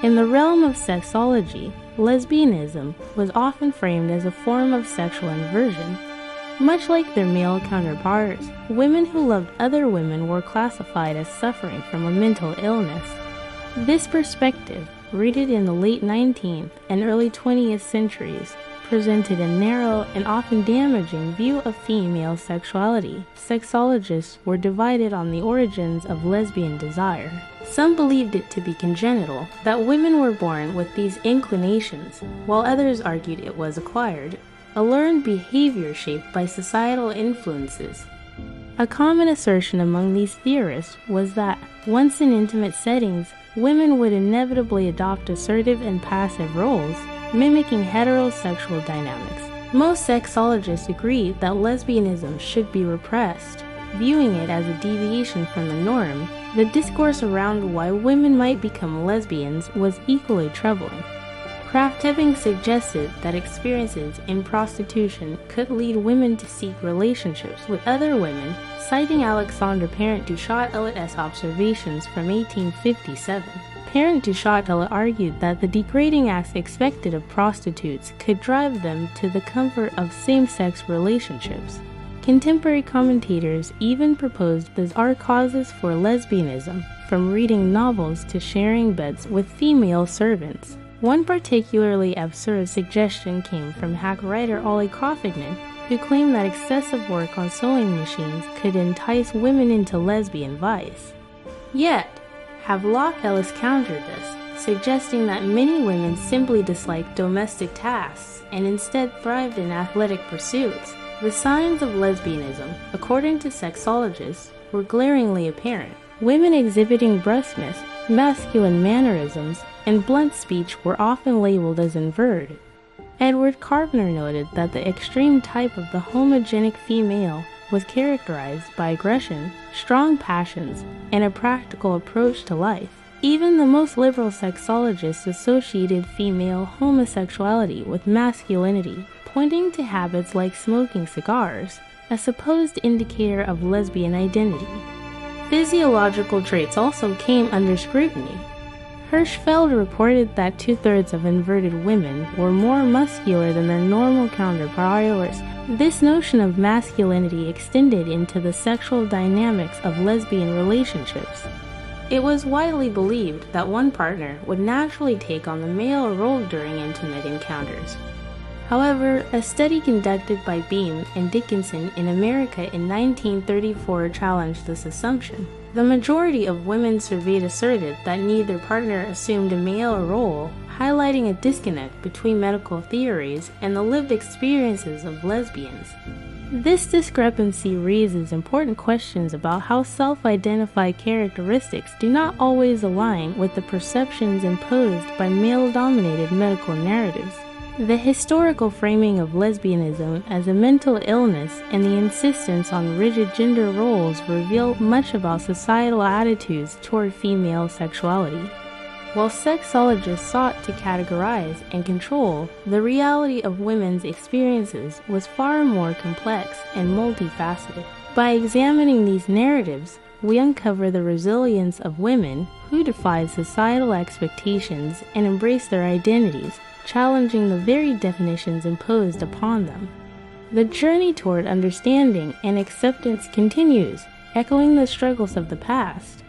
In the realm of sexology, lesbianism was often framed as a form of sexual inversion. Much like their male counterparts, women who loved other women were classified as suffering from a mental illness. This perspective, rooted in the late 19th and early 20th centuries, presented a narrow and often damaging view of female sexuality. Sexologists were divided on the origins of lesbian desire. Some believed it to be congenital, that women were born with these inclinations, while others argued it was acquired, a learned behavior shaped by societal influences. A common assertion among these theorists was that, once in intimate settings, women would inevitably adopt assertive and passive roles, mimicking heterosexual dynamics. Most sexologists agree that lesbianism should be repressed, viewing it as a deviation from the norm. The discourse around why women might become lesbians was equally troubling. Krafft-Ebing suggested that experiences in prostitution could lead women to seek relationships with other women, citing Alexandre Parent-Duchatel-Ellis' observations from 1857. Parent-Duchatel argued that the degrading acts expected of prostitutes could drive them to the comfort of same-sex relationships. Contemporary commentators even proposed bizarre causes for lesbianism, from reading novels to sharing beds with female servants. One particularly absurd suggestion came from hack writer Ollie Coffignan, who claimed that excessive work on sewing machines could entice women into lesbian vice. Yet, Havelock Ellis countered this, suggesting that many women simply disliked domestic tasks and instead thrived in athletic pursuits. The signs of lesbianism, according to sexologists, were glaringly apparent. Women exhibiting brusqueness, masculine mannerisms, and blunt speech were often labeled as inverted. Edward Carpenter noted that the extreme type of the homogenic female was characterized by aggression, strong passions, and a practical approach to life. Even the most liberal sexologists associated female homosexuality with masculinity, pointing to habits like smoking cigars, a supposed indicator of lesbian identity. Physiological traits also came under scrutiny. Hirschfeld reported that 2/3 of inverted women were more muscular than their normal counterparts. This notion of masculinity extended into the sexual dynamics of lesbian relationships. It was widely believed that one partner would naturally take on the male role during intimate encounters. However, a study conducted by Beam and Dickinson in America in 1934 challenged this assumption. The majority of women surveyed asserted that neither partner assumed a male role, highlighting a disconnect between medical theories and the lived experiences of lesbians. This discrepancy raises important questions about how self-identified characteristics do not always align with the perceptions imposed by male-dominated medical narratives. The historical framing of lesbianism as a mental illness and the insistence on rigid gender roles reveal much about societal attitudes toward female sexuality. While sexologists sought to categorize and control, the reality of women's experiences was far more complex and multifaceted. By examining these narratives, we uncover the resilience of women who defy societal expectations and embrace their identities, challenging the very definitions imposed upon them. The journey toward understanding and acceptance continues, echoing the struggles of the past.